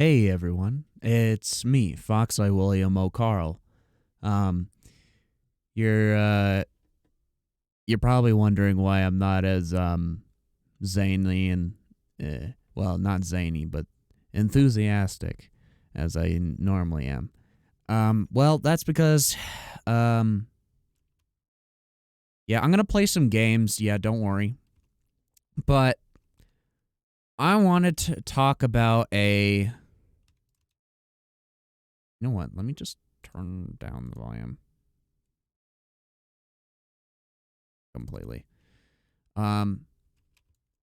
Hey everyone, it's me, Foxeye William O'Carl. Um, you're you're probably wondering why I'm not as zany and well, not zany, but enthusiastic as I normally am. Well, that's because um, yeah, I'm gonna play some games. Yeah, don't worry, but I wanted to talk about a. You know what? Let me just turn down the volume completely. Um,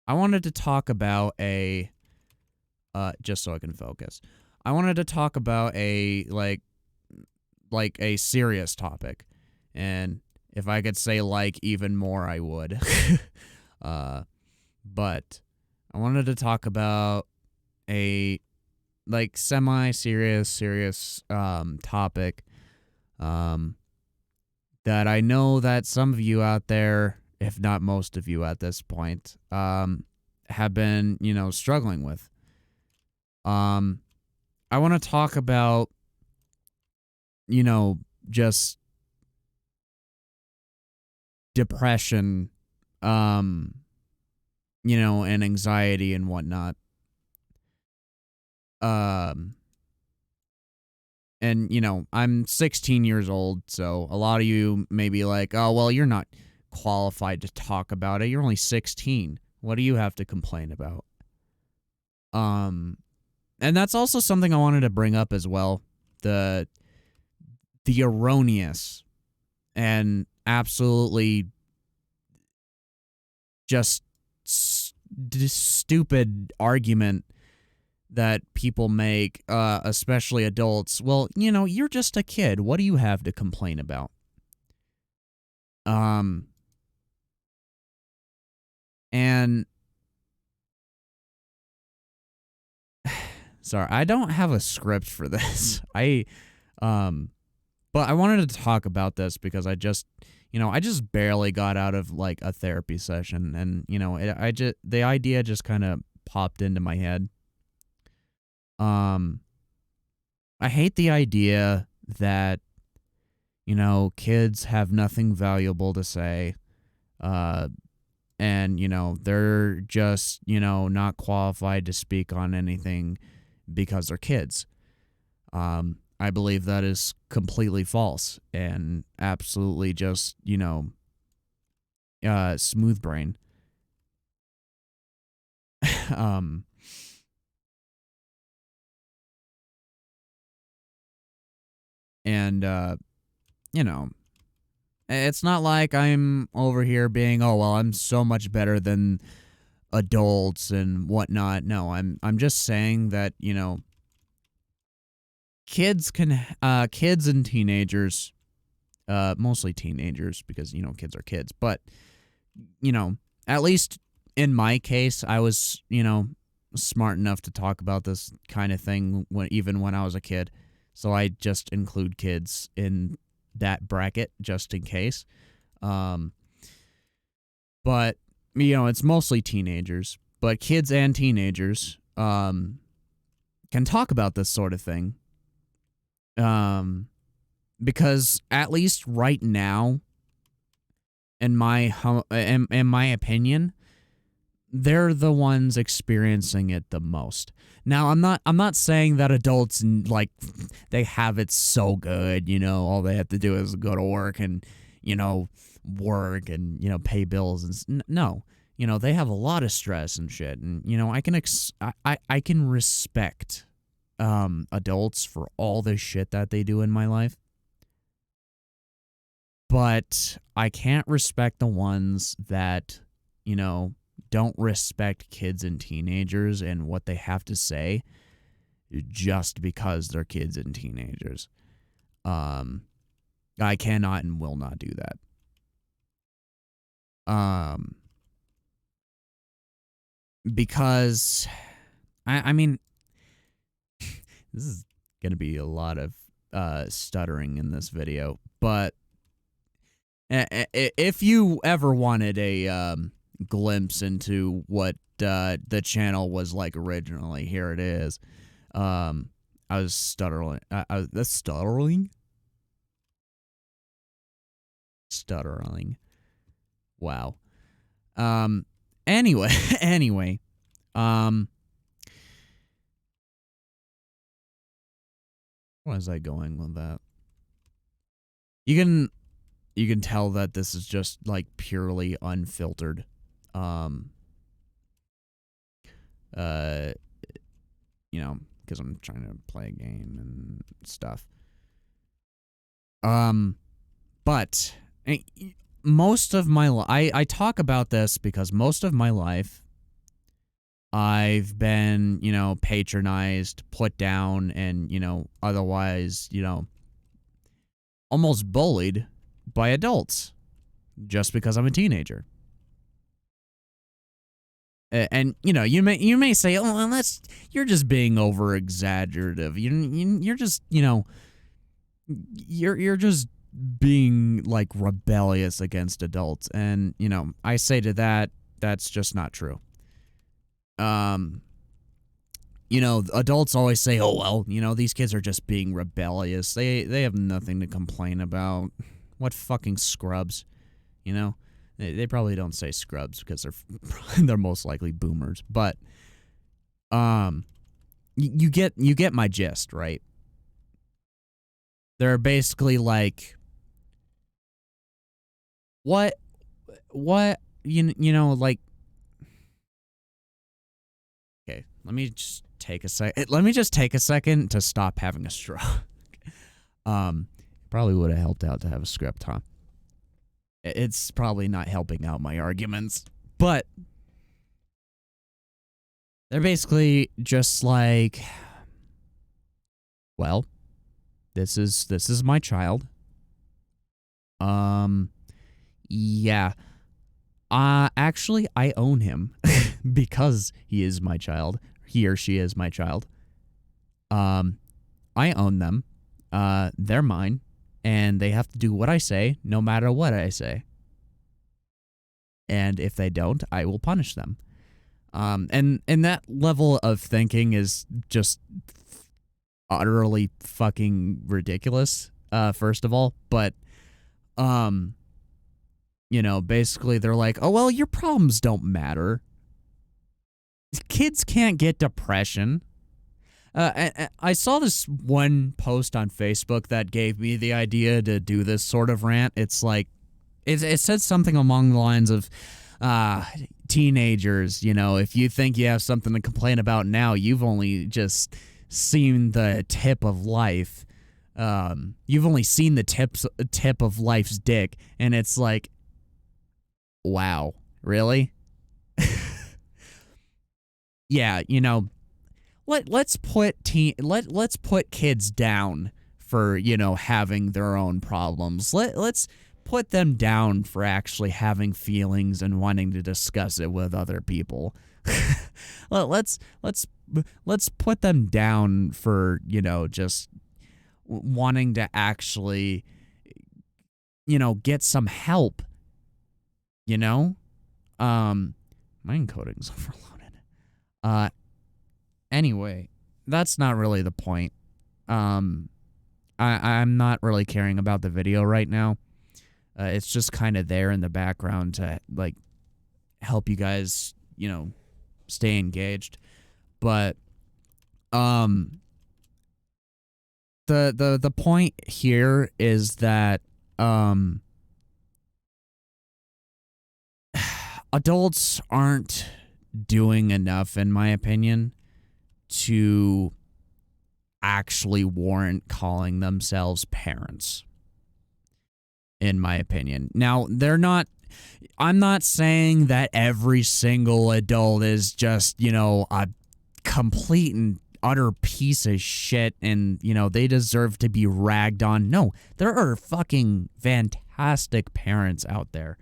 I wanted to talk about a just so I can focus. I wanted to talk about a like a serious topic. And if I could say like even more I would. uh but I wanted to talk about a like serious topic um that I know that some of you out there, if not most of you at this point, have been, struggling with. Um, I want to talk about, you know, just depression, um, and anxiety and whatnot. Um, and, I'm 16 years old, so a lot of you may be like, oh, well, you're not qualified to talk about it. You're only 16. What do you have to complain about? Um, and that's also something I wanted to bring up as well. The the erroneous and absolutely just stupid argument that people make, especially adults. Well, you're just a kid. What do you have to complain about? Um, and sorry, I don't have a script for this. Um, but I wanted to talk about this because I just barely got out of like a therapy session, and the idea just kind of popped into my head. Um, I hate the idea that kids have nothing valuable to say, uh, and they're just not qualified to speak on anything because they're kids. I believe that is completely false and absolutely just, smooth brain. um, and, you know, it's not like I'm over here being, oh, well, I'm so much better than adults and whatnot. No, I'm just saying that, kids and teenagers, mostly teenagers because, kids are kids, but, you know, at least in my case, I was, smart enough to talk about this kind of thing even when I was a kid. So I just include kids in that bracket just in case. Um, but it's mostly teenagers, but kids and teenagers can talk about this sort of thing. Um, because at least right now, in my opinion, they're the ones experiencing it the most. Now, I'm not saying that adults like they have it so good, all they have to do is go to work and, work and, pay bills and no. They have a lot of stress and shit, and I can respect adults for all the shit that they do in my life. But I can't respect the ones that, don't respect kids and teenagers and what they have to say just because they're kids and teenagers. I cannot and will not do that. Because I mean, this is gonna be a lot of stuttering in this video, but if you ever wanted a glimpse into what the channel was like originally, here it is. I was stuttering. That's stuttering. Stuttering. Wow. Anyway, anyway. Where was I going with that? You can tell that this is just like purely unfiltered. Um uh because I'm trying to play a game and stuff. But most of my I talk about this because most of my life I've been, patronized, put down, and, otherwise, almost bullied by adults just because I'm a teenager. And you may say, oh, well, you're just being over exaggerative. You're just you're just being like rebellious against adults, and I say to that, that's just not true. Adults always say, oh well, these kids are just being rebellious. They have nothing to complain about. What fucking scrubs, They probably don't say scrubs because they're most likely boomers, but you get my gist, right? They're basically like, what like, okay, let me just take a second to stop having a stroke. Probably would have helped out to have a script, huh? It's probably not helping out my arguments, but they're basically just like, well, this is my child. Yeah. Actually, I own him because he is my child. He or she is my child. I own them. They're mine, and they have to do what I say, no matter what I say. And if they don't, I will punish them. And that level of thinking is just utterly fucking ridiculous. First of all, but basically they're like, oh well, your problems don't matter. Kids can't get depression. I saw this one post on Facebook that gave me the idea to do this sort of rant. It's like, it said something along the lines of, teenagers, if you think you have something to complain about now, you've only just seen the tip of life. You've only seen the tip of life's dick, and it's like, wow, really? Yeah, let's put kids down for, having their own problems. Let's put them down for actually having feelings and wanting to discuss it with other people. let's put them down for, just wanting to actually, get some help. My encoding's overloaded. Anyway, that's not really the point. I'm not really caring about the video right now. It's just kind of there in the background to like help you guys, stay engaged. But the point here is that adults aren't doing enough, in my opinion, to actually warrant calling themselves parents, in my opinion. Now, I'm not saying that every single adult is just, a complete and utter piece of shit and, they deserve to be ragged on. No, there are fucking fantastic parents out there.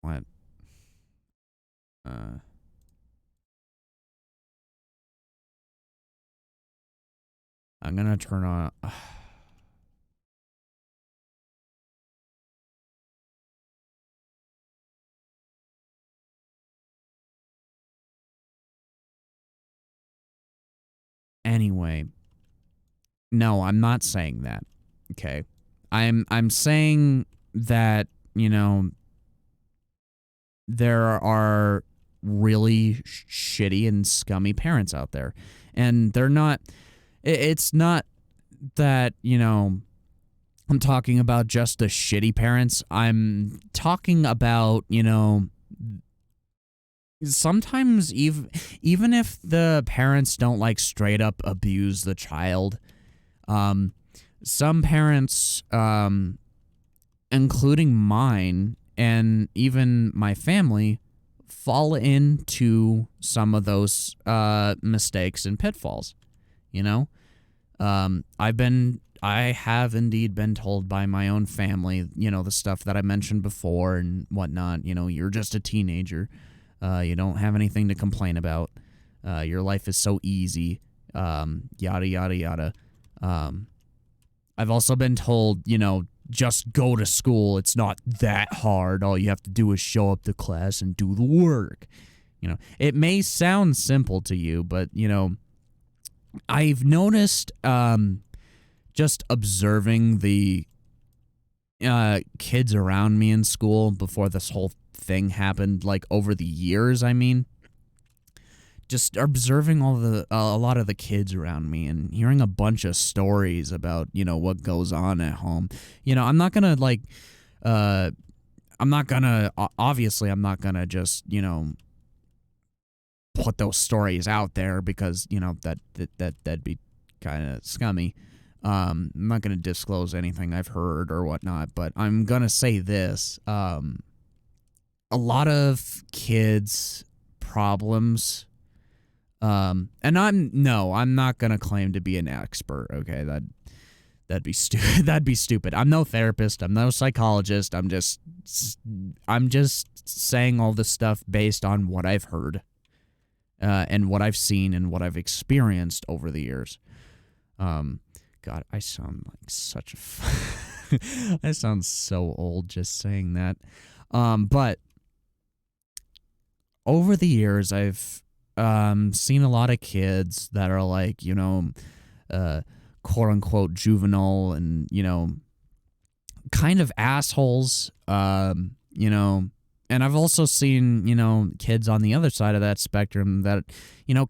What? I'm gonna turn on. Anyway, no, I'm not saying that. Okay. I'm saying that, there are really shitty and scummy parents out there. And they're not it's not that, I'm talking about just the shitty parents. I'm talking about, sometimes even if the parents don't like straight up abuse the child, some parents, including mine and even my family, fall into some of those mistakes and pitfalls. You know, I have indeed been told by my own family, the stuff that I mentioned before and whatnot. You're just a teenager. You don't have anything to complain about. Your life is so easy. Yada, yada, yada. I've also been told, just go to school. It's not that hard. All you have to do is show up to class and do the work. It may sound simple to you, but, I've noticed, just observing the kids around me in school before this whole thing happened, like over the years, I mean, just observing a lot of the kids around me and hearing a bunch of stories about, what goes on at home. I'm not gonna obviously I'm not gonna just, put those stories out there because, that'd be kind of scummy. I'm not going to disclose anything I've heard or whatnot, but I'm going to say this. A lot of kids' problems, and I'm not going to claim to be an expert, okay? That'd be stupid. That'd be stupid. I'm no therapist. I'm no psychologist. I'm just saying all this stuff based on what I've heard, and what I've seen and what I've experienced over the years. God, I sound like such a I sound so old just saying that. But over the years, I've seen a lot of kids that are like, quote unquote juvenile and, kind of assholes, and I've also seen, kids on the other side of that spectrum that,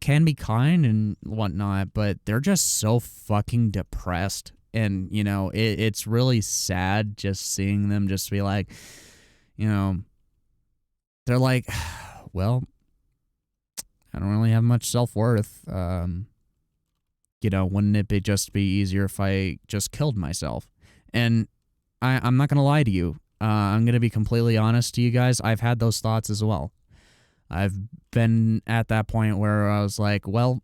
can be kind and whatnot, but they're just so fucking depressed. And, it's really sad just seeing them just be like, they're like, well, I don't really have much self-worth. Wouldn't it just be easier if I just killed myself? And I'm not going to lie to you. I'm going to be completely honest to you guys. I've had those thoughts as well. I've been at that point where I was like, well,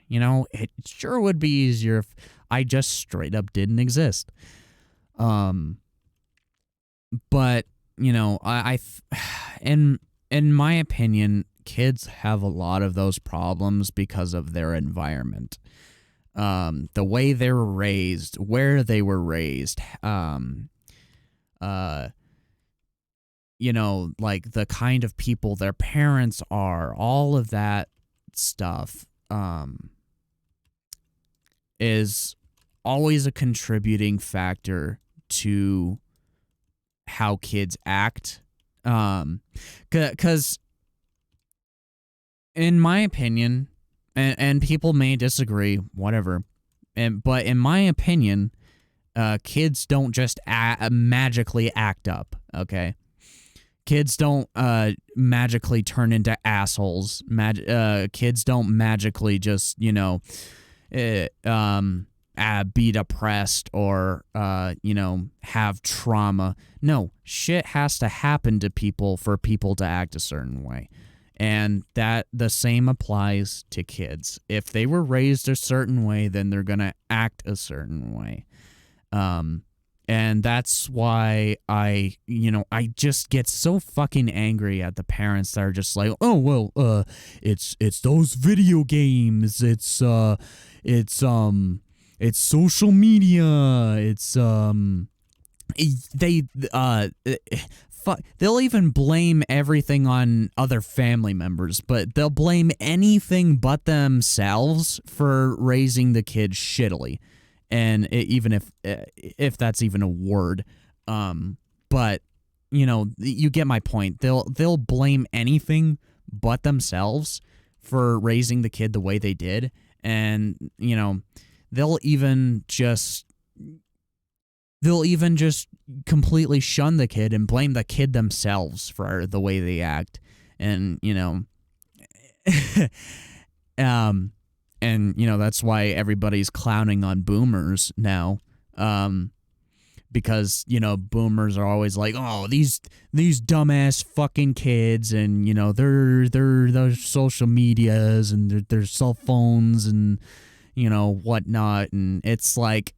it sure would be easier if I just straight up didn't exist. But, in my opinion, kids have a lot of those problems because of their environment. The way they were raised, where they were raised, like the kind of people their parents are, all of that stuff, is always a contributing factor to how kids act. 'Cause in my opinion, and people may disagree, whatever, but in my opinion, kids don't just magically act up, okay? Kids don't magically turn into assholes. Kids don't magically just, be depressed or, have trauma. No, shit has to happen to people for people to act a certain way. And that the same applies to kids. If they were raised a certain way, then they're going to act a certain way. And that's why I just get so fucking angry at the parents that are just like, oh, well, it's those video games. It's social media. It's, they'll even blame everything on other family members, but they'll blame anything but themselves for raising the kid shittily. And even if that's even a word, but you get my point. They'll blame anything but themselves for raising the kid the way they did, and they'll even just completely shun the kid and blame the kid themselves for the way they act. And that's why everybody's clowning on boomers now, because boomers are always like, oh, these dumbass fucking kids, and their social medias and their cell phones and whatnot. And it's like,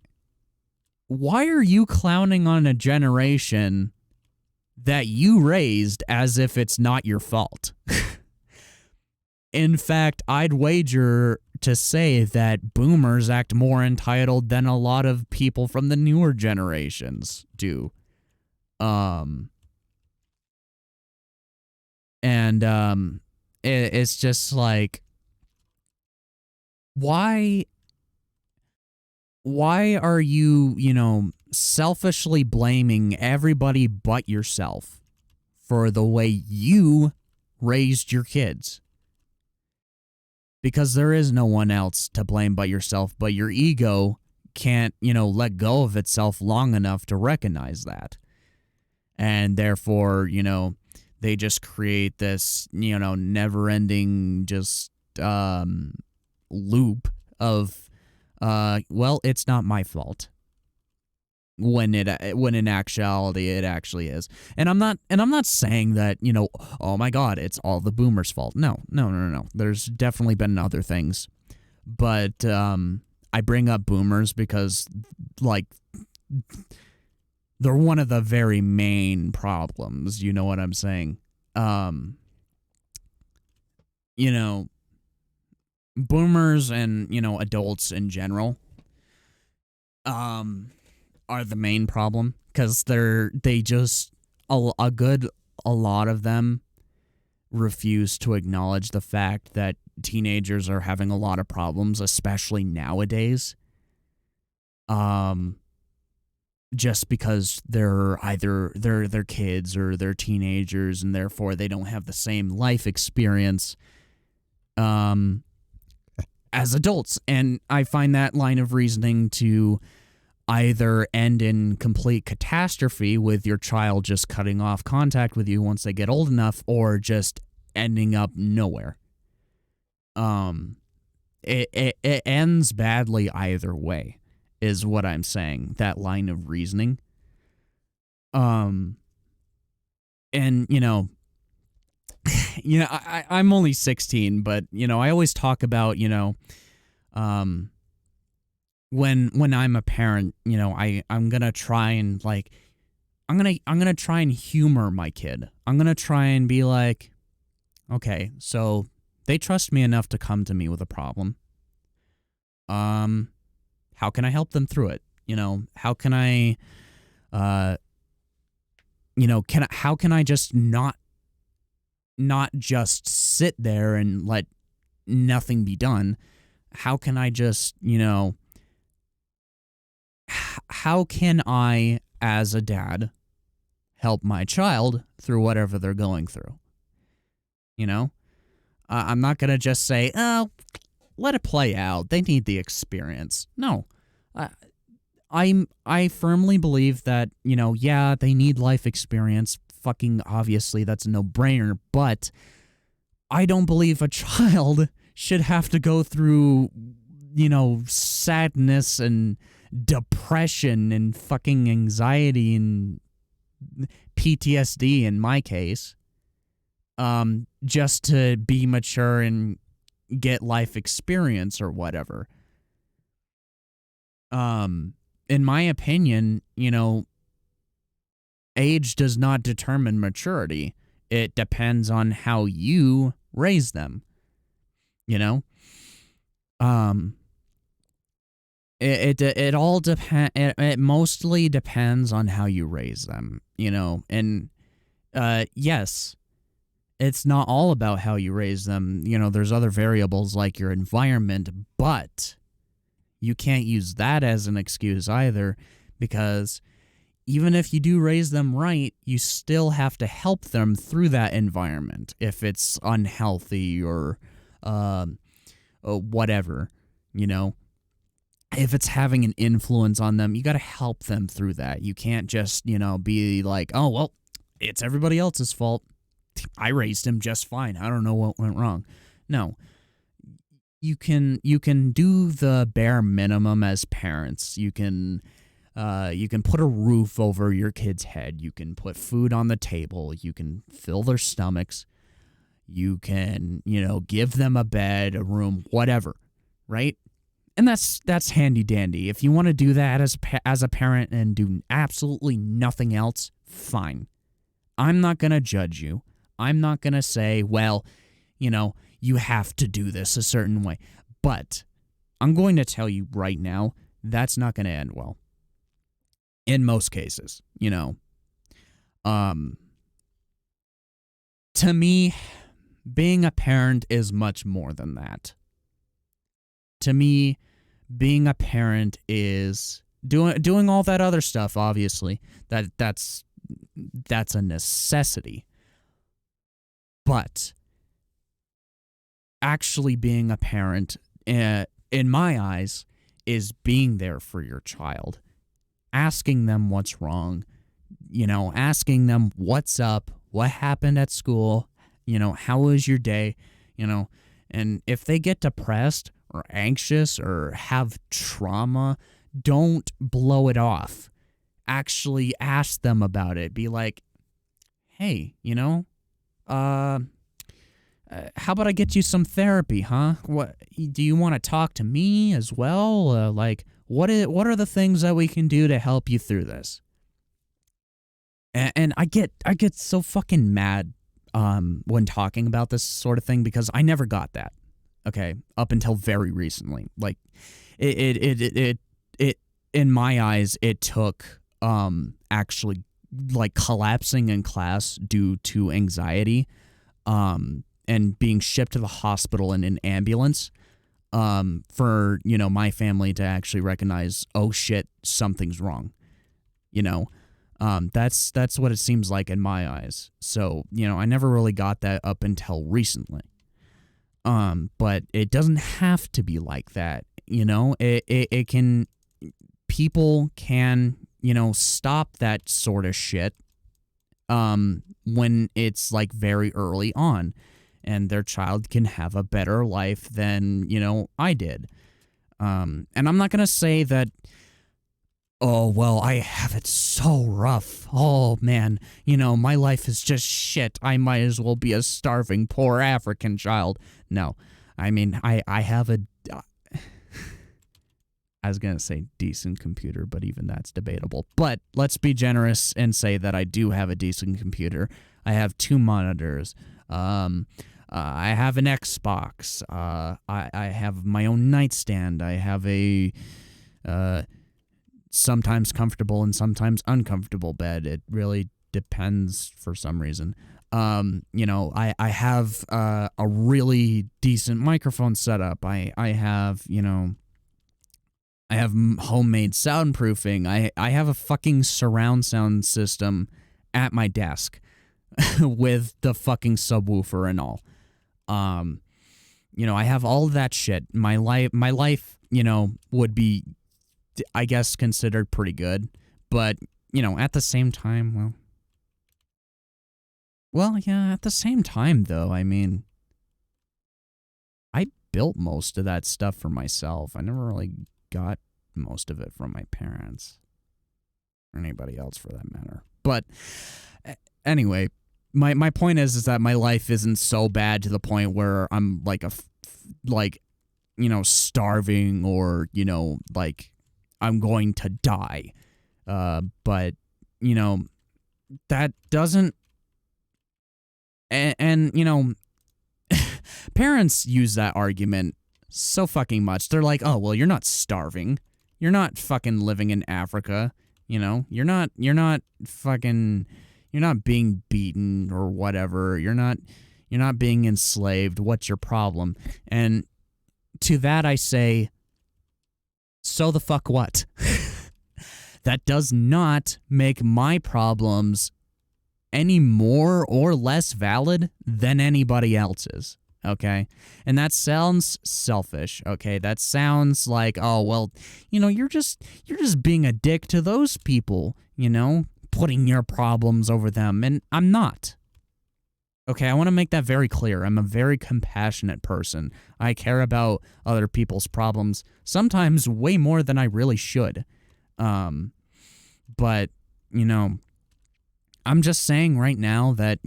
why are you clowning on a generation that you raised as if it's not your fault? In fact, I'd wager to say that boomers act more entitled than a lot of people from the newer generations do. It's just like, why are you, selfishly blaming everybody but yourself for the way you raised your kids? Because there is no one else to blame but yourself, but your ego can't, let go of itself long enough to recognize that. And therefore, they just create this, never-ending just loop of, well, it's not my fault. When in actuality it actually is. And I'm not saying that, oh my god, it's all the boomers' fault. No. There's definitely been other things. But I bring up boomers because, like, they're one of the very main problems, you know what I'm saying? Boomers and, adults in general are the main problem, because they just a lot of them refuse to acknowledge the fact that teenagers are having a lot of problems, especially nowadays. Just because they're either they're kids or they're teenagers, and therefore they don't have the same life experience as adults. And I find that line of reasoning to either end in complete catastrophe with your child just cutting off contact with you once they get old enough, or just ending up nowhere. It ends badly either way, is what I'm saying, that line of reasoning. And I'm only 16, but I always talk about when I'm a parent, I'm gonna try and I'm gonna try and humor my kid. I'm gonna try and be like, okay, so they trust me enough to come to me with a problem. How can I help them through it? How can I, how can I just not just sit there and let nothing be done? How can I just, how can I, as a dad, help my child through whatever they're going through? I'm not going to just say, oh, let it play out. They need the experience. No. I firmly believe that, yeah, they need life experience. Fucking obviously, that's a no-brainer. But I don't believe a child should have to go through, sadness and depression and fucking anxiety and PTSD in my case, just to be mature and get life experience or whatever. In my opinion, age does not determine maturity. It depends on how you raise them. It all depends. It mostly depends on how you raise them, and Yes, it's not all about how you raise them. There's other variables like your environment, but you can't use that as an excuse either, because even if you do raise them right, you still have to help them through that environment if it's unhealthy or whatever, you know. If it's having an influence on them, you got to help them through that. You can't just, be like, oh, well, it's everybody else's fault. I raised him just fine. I don't know what went wrong. No. You can do the bare minimum as parents. You can put a roof over your kid's head. You can put food on the table. You can fill their stomachs. You can, give them a bed, a room, whatever, right? And that's handy dandy. If you want to do that as a parent and do absolutely nothing else, fine. I'm not going to judge you. I'm not going to say, well, you have to do this a certain way. But I'm going to tell you right now, that's not going to end well. In most cases, to me, being a parent is much more than that. To me, being a parent is doing all that other stuff, obviously. That's a necessity. But actually being a parent, in my eyes, is being there for your child. Asking them what's wrong, asking them what's up, what happened at school, how was your day, and if they get depressed or anxious or have trauma, don't blow it off. Actually ask them about it. Be like, hey, how about I get you some therapy, huh? What do you want to talk to me as well? What are the things that we can do to help you through this? And I get so fucking mad when talking about this sort of thing, because I never got that. Okay, up until very recently. Like it in my eyes, it took actually like collapsing in class due to anxiety, and being shipped to the hospital in an ambulance, for my family to actually recognize, oh shit, something's wrong. That's what it seems like in my eyes. So I never really got that up until recently. But it doesn't have to be like that. It can, people can, stop that sort of shit, when it's like very early on, and their child can have a better life than, I did. And I'm not going to say that, oh, well, I have it so rough. Oh, man, my life is just shit. I might as well be a starving poor African child. No, I mean, I have a, I was going to say decent computer, but even that's debatable. But let's be generous and say that I do have a decent computer. I have 2 monitors. I have an Xbox. I have my own nightstand. I have a sometimes comfortable and sometimes uncomfortable bed. It really depends for some reason. I have a really decent microphone setup. I have, I have homemade soundproofing. I have a fucking surround sound system at my desk with the fucking subwoofer and all. I have all that shit. My life, would be, I guess, considered pretty good. But, at the same time, well, yeah, at the same time, though, I mean, I built most of that stuff for myself. I never really got most of it from my parents or anybody else for that matter. But anyway, my point is that my life isn't so bad to the point where I'm like starving or, like I'm going to die. But, that doesn't, and parents use that argument so fucking much. They're like, oh, well, you're not starving. You're not fucking living in Africa. You're not fucking, being beaten or whatever. You're not being enslaved. What's your problem? And to that I say, so the fuck what? That does not make my problems any more or less valid than anybody else's, okay? And that sounds selfish, okay? That sounds like, oh, well, you're just being a dick to those people, putting your problems over them, and I'm not. Okay, I want to make that very clear. I'm a very compassionate person. I care about other people's problems, sometimes way more than I really should. But, I'm just saying right now that,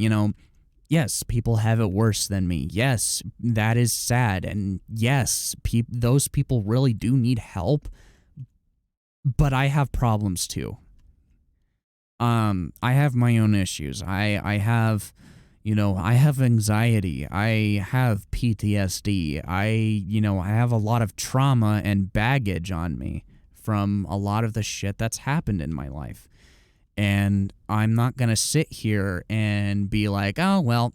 yes, people have it worse than me. Yes, that is sad. And yes, those people really do need help. But I have problems too. I have my own issues. I have, I have anxiety. I have PTSD. I have a lot of trauma and baggage on me from a lot of the shit that's happened in my life. And I'm not going to sit here and be like, oh, well,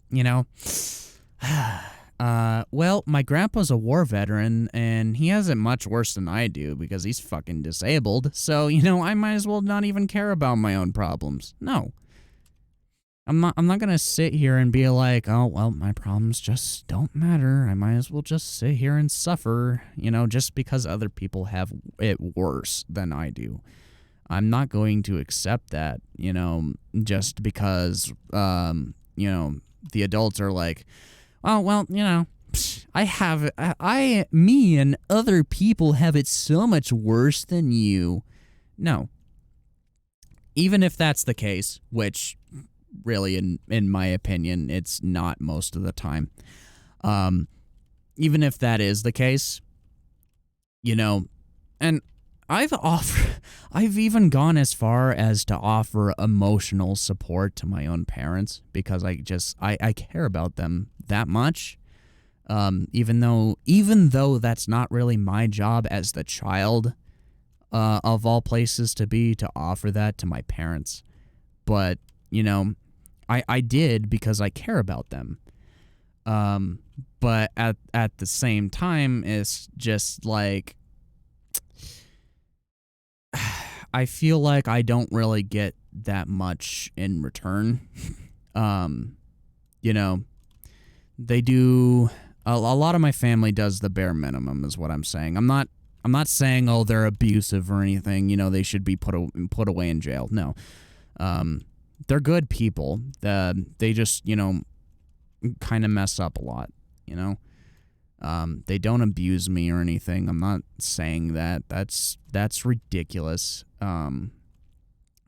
well, my grandpa's a war veteran and he has it much worse than I do because he's fucking disabled. So, I might as well not even care about my own problems. No. I'm not going to sit here and be like, oh, well, my problems just don't matter. I might as well just sit here and suffer, just because other people have it worse than I do. I'm not going to accept that, just because, the adults are like, oh, well, me and other people have it so much worse than you. No. Even if that's the case, which really, in my opinion, it's not most of the time. Even if that is the case, and I've even gone as far as to offer emotional support to my own parents because I care about them that much. Even though that's not really my job as the child, of all places to offer that to my parents. But, I did because I care about them. But at the same time, it's just like, I feel like I don't really get that much in return. They do, a lot of my family does the bare minimum is what I'm saying. I'm not saying, oh, they're abusive or anything, they should be put away in jail. No. They're good people. They just, kind of mess up a lot, They don't abuse me or anything. I'm not saying that. That's ridiculous.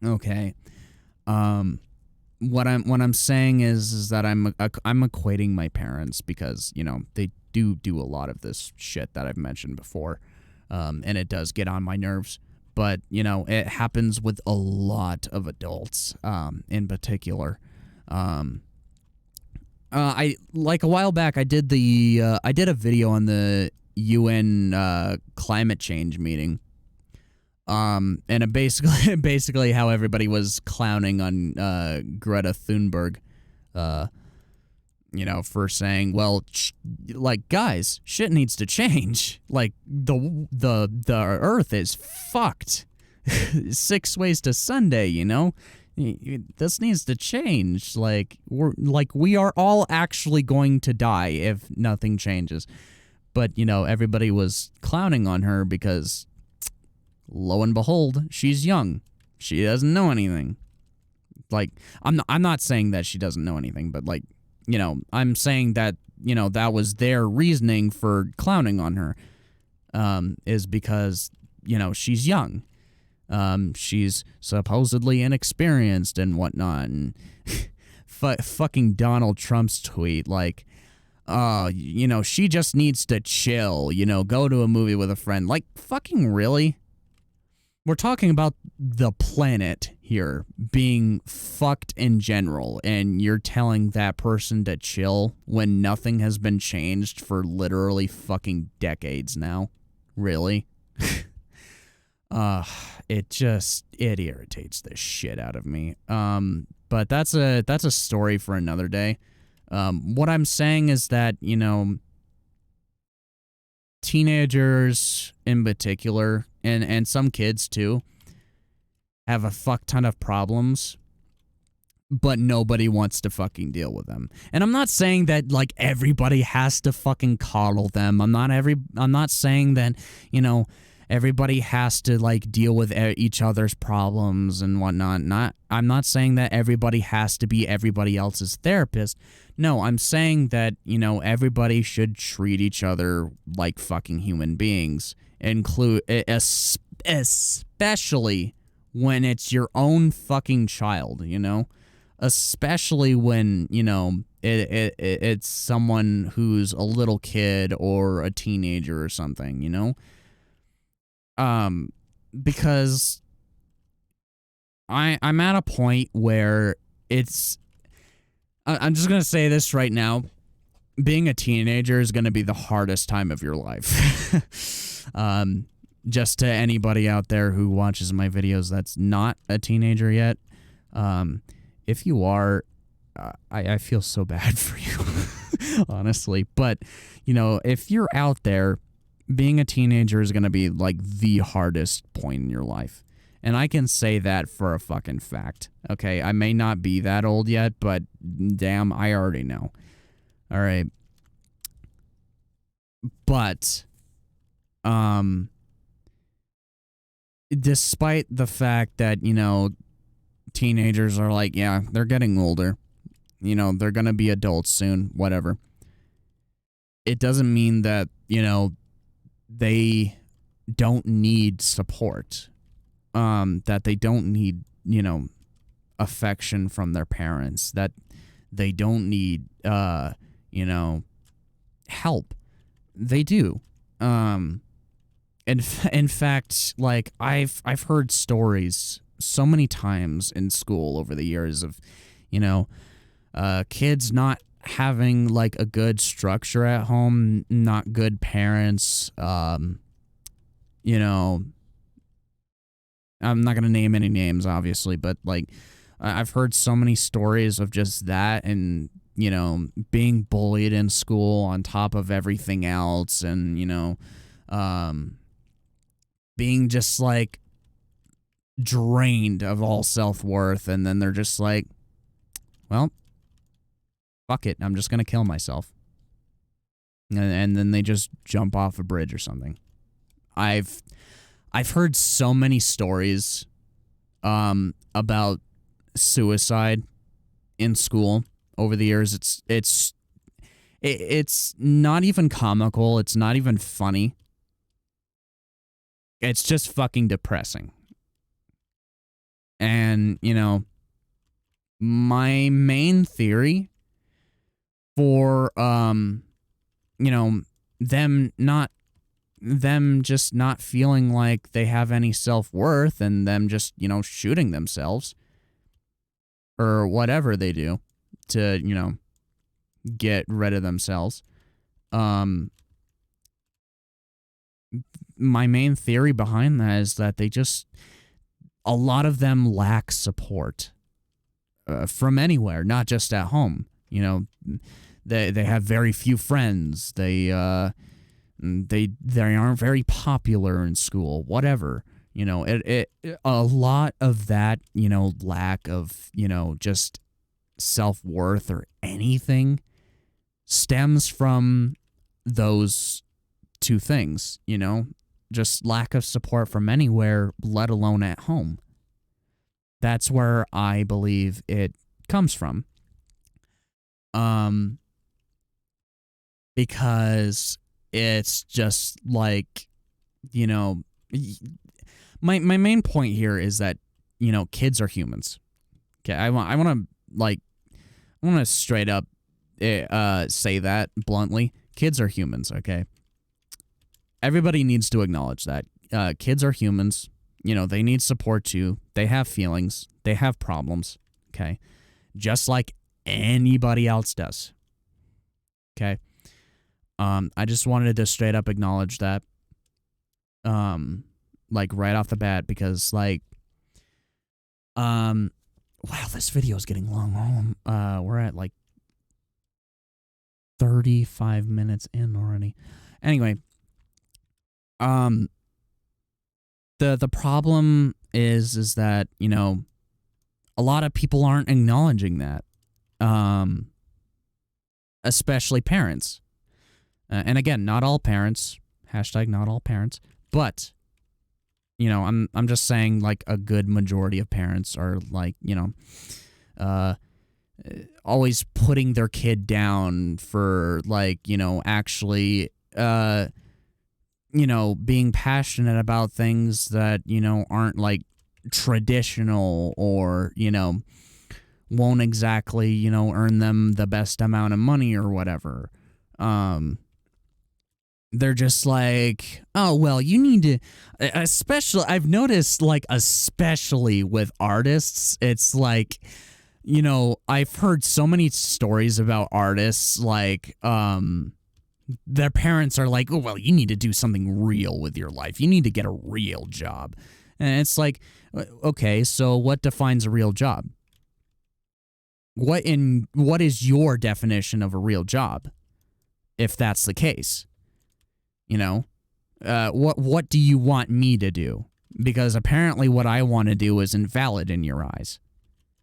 Okay. What I'm saying is that I'm equating my parents because, they do a lot of this shit that I've mentioned before. And it does get on my nerves. But, it happens with a lot of adults, in particular. I like a while back I did a video on the UN climate change meeting. And it basically how everybody was clowning on Greta Thunberg, for saying, well, guys, shit needs to change. Like the Earth is fucked. 6 ways to Sunday, This needs to change. We are all actually going to die if nothing changes. But, everybody was clowning on her because, lo and behold, she's young. She doesn't know anything. I'm not saying that she doesn't know anything, but I'm saying that, that was their reasoning for clowning on her, is because, she's young. She's supposedly inexperienced and whatnot. And fucking Donald Trump's tweet, she just needs to chill, go to a movie with a friend. Fucking really? We're talking about the planet here being fucked in general, and you're telling that person to chill when nothing has been changed for literally fucking decades now? Really? uh it irritates the shit out of me. But that's a story for another day. What I'm saying is that, teenagers in particular, and some kids too, have a fuck ton of problems, but nobody wants to fucking deal with them. And I'm not saying that like everybody has to fucking coddle them. I'm not saying that, everybody has to like deal with each other's problems and whatnot. I'm not saying that everybody has to be everybody else's therapist. No, I'm saying that, everybody should treat each other like fucking human beings, especially when it's your own fucking child, especially when, it's someone who's a little kid or a teenager or something, because I'm at a point where I'm just going to say this right now. Being a teenager is going to be the hardest time of your life. Just to anybody out there who watches my videos that's not a teenager yet, if you are, I feel so bad for you, honestly. But, if you're out there, being a teenager is going to be like the hardest point in your life. And I can say that for a fucking fact. Okay, I may not be that old yet, but damn, I already know. All right. But, despite the fact that, teenagers are like, yeah, they're getting older. They're going to be adults soon, whatever. It doesn't mean that, they don't need support. That they don't need, affection from their parents. That they don't need, help. They do. In fact, like I've heard stories so many times in school over the years of, kids not having like a good structure at home, not good parents. I'm not gonna name any names, obviously, but like I've heard so many stories of just that, and being bullied in school on top of everything else, and being just like drained of all self-worth, and then they're just like, well, fuck it, I'm just gonna kill myself, and then they just jump off a bridge or something. I've heard so many stories about suicide in school over the years. It's not even comical, it's not even funny. It's just fucking depressing. And, my main theory for, them just not feeling like they have any self-worth, and them just, shooting themselves or whatever they do to, get rid of themselves. My main theory behind that is that a lot of them lack support from anywhere, not just at home. They have very few friends. They aren't very popular in school, whatever. A lot of that, lack of, just self-worth or anything stems from those two things, just lack of support from anywhere, let alone at home. That's where I believe it comes from. Because it's just like, my main point here is that, kids are humans. Okay, I want to straight up say that bluntly. Kids are humans, okay? Everybody needs to acknowledge that. Kids are humans. They need support too. They have feelings. They have problems, okay? Just like anybody else does. Okay? I just wanted to straight up acknowledge that. like right off the bat, because like wow, this video is getting long. We're at like 35 minutes in already. Anyway, the problem is that, you know, a lot of people aren't acknowledging that. Especially parents. And again, not all parents, hashtag not all parents, but you know, I'm just saying like a good majority of parents are like, you know, always putting their kid down for like, you know, actually you know, being passionate about things that, you know, aren't like traditional, or, you know, won't exactly, you know, earn them the best amount of money or whatever. They're just like, oh, well, you need to, especially, I've noticed, like, especially with artists, it's like, you know, I've heard so many stories about artists, like, their parents are like, oh, well, you need to do something real with your life. You need to get a real job. And it's like, okay, so what defines a real job? What is your definition of a real job, if that's the case? You know, what do you want me to do? Because apparently what I want to do is invalid in your eyes.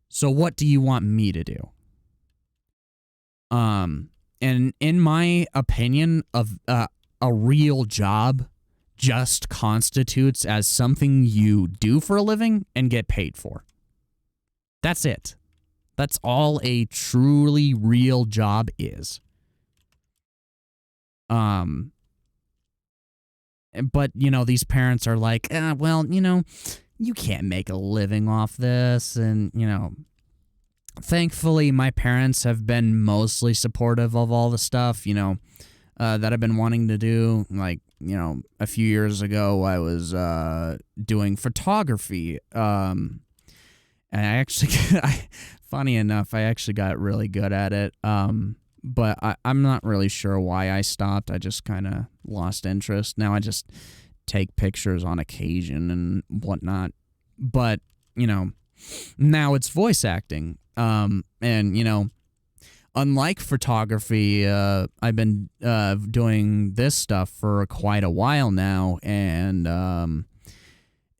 So what do you want me to do? And in my opinion, of a real job just constitutes as something you do for a living and get paid for. That's it. That's all a truly real job is. But, you know, these parents are like, well, you know, you can't make a living off this. And, you know, thankfully, my parents have been mostly supportive of all the stuff, you know, that I've been wanting to do. Like, you know, a few years ago, I was doing photography. And I actually, funny enough, I actually got really good at it. But I'm not really sure why I stopped. I just kind of lost interest. Now I just take pictures on occasion and whatnot. But, you know, now it's voice acting. And, you know, unlike photography, I've been doing this stuff for quite a while now. And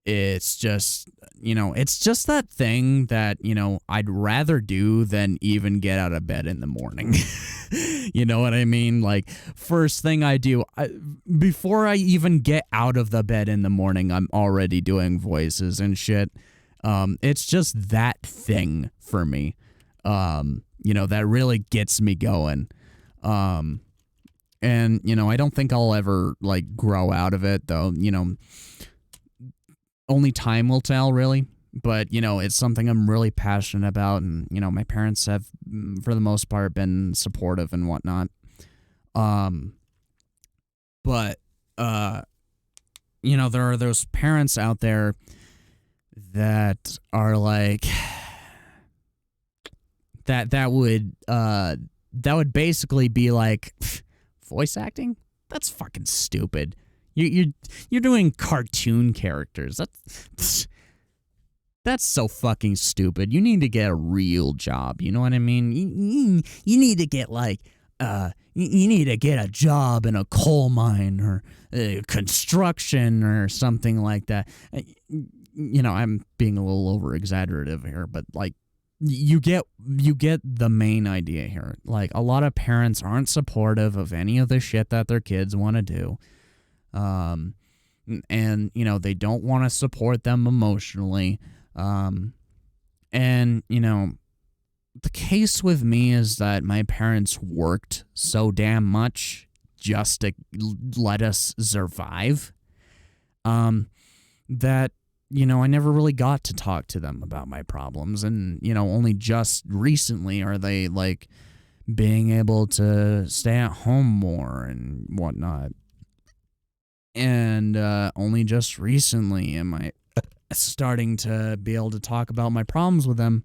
it's just, you know, it's just that thing that, you know, I'd rather do than even get out of bed in the morning. You know what I mean? Like, first thing I do, before I even get out of the bed in the morning, I'm already doing voices and shit. It's just that thing for me, you know, that really gets me going. And, you know, I don't think I'll ever, like, grow out of it, though, you know. Only time will tell, really. But, you know, it's something I'm really passionate about. And, you know, my parents have, for the most part, been supportive and whatnot. But, you know, there are those parents out there that are like, that would basically be like, voice acting? That's fucking stupid. You're doing cartoon characters. That's so fucking stupid. You need to get a real job. You know what I mean? You need to get like you need to get a job in a coal mine or construction or something like that. You know, I'm being a little over exaggerative here, but like you get the main idea here. Like, a lot of parents aren't supportive of any of the shit that their kids want to do. And, you know, they don't want to support them emotionally. And, you know, the case with me is that my parents worked so damn much just to let us survive, that, you know, I never really got to talk to them about my problems. And, you know, only just recently are they, like, being able to stay at home more and whatnot. And only just recently am I starting to be able to talk about my problems with them.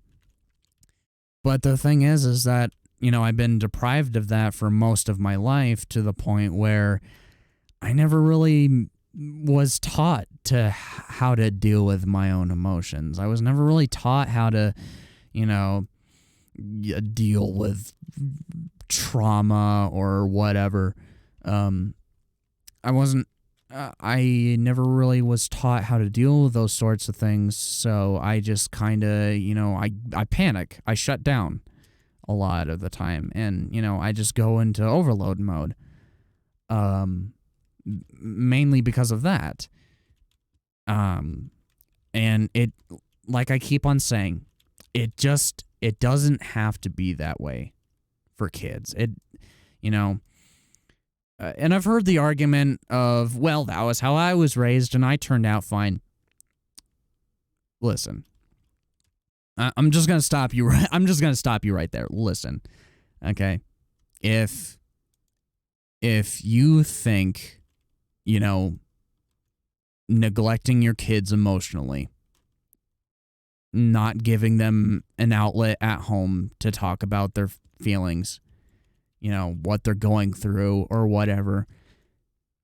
But the thing is that, you know, I've been deprived of that for most of my life, to the point where I never really was taught to how to deal with my own emotions. I was never really taught how to, deal with trauma or whatever. I wasn't. I never really was taught how to deal with those sorts of things, so I just kind of, I panic. I shut down a lot of the time, and I just go into overload mode. Mainly because of that. And it, like I keep on saying, it doesn't have to be that way for kids. And I've heard the argument of, well, that was how I was raised and I turned out fine. Listen, I'm just going to stop you. I'm just going to stop you right there. Listen, okay? If you think, neglecting your kids emotionally, not giving them an outlet at home to talk about their feelings, what they're going through or whatever,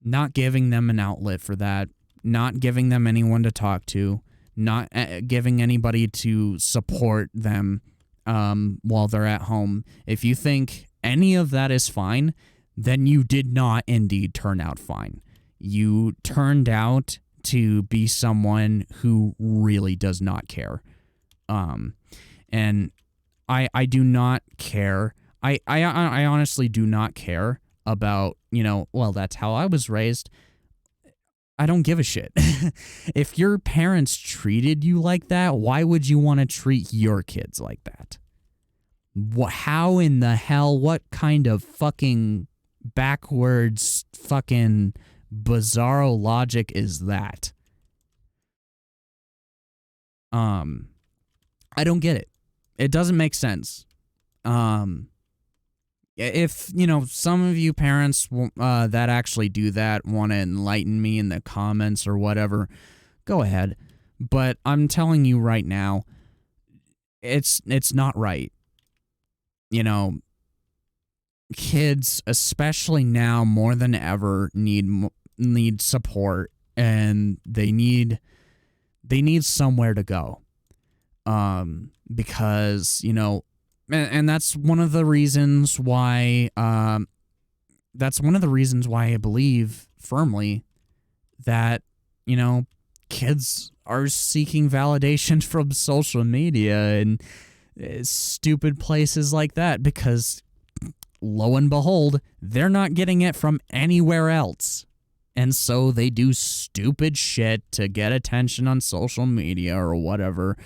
not giving them an outlet for that, not giving them anyone to talk to, not giving anybody to support them while they're at home. If you think any of that is fine, then you did not indeed turn out fine. You turned out to be someone who really does not care. And I do not care. I honestly do not care about, well, that's how I was raised. I don't give a shit. If your parents treated you like that, why would you want to treat your kids like that? How in the hell, what kind of fucking backwards fucking bizarro logic is that? I don't get it. It doesn't make sense. If, some of you parents that actually do that want to enlighten me in the comments or whatever, go ahead. But I'm telling you right now, it's not right. Kids, especially now more than ever, need support, and they need somewhere to go. Because, and that's one of the reasons why I believe firmly that, kids are seeking validation from social media and stupid places like that, because lo and behold, they're not getting it from anywhere else. And so they do stupid shit to get attention on social media or whatever.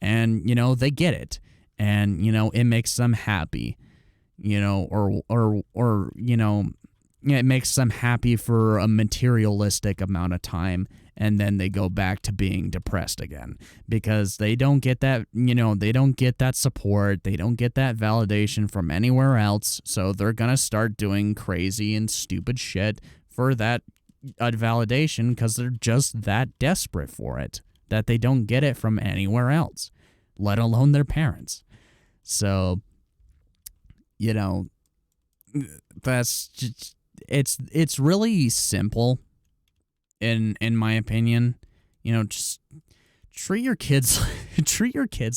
And, they get it. And, it makes them happy, or it makes them happy for a materialistic amount of time. And then they go back to being depressed again because they don't get that, they don't get that support. They don't get that validation from anywhere else. So they're going to start doing crazy and stupid shit for that validation because they're just that desperate for it that they don't get it from anywhere else, let alone their parents. So, that's just, it's really simple. In my opinion, just treat your kids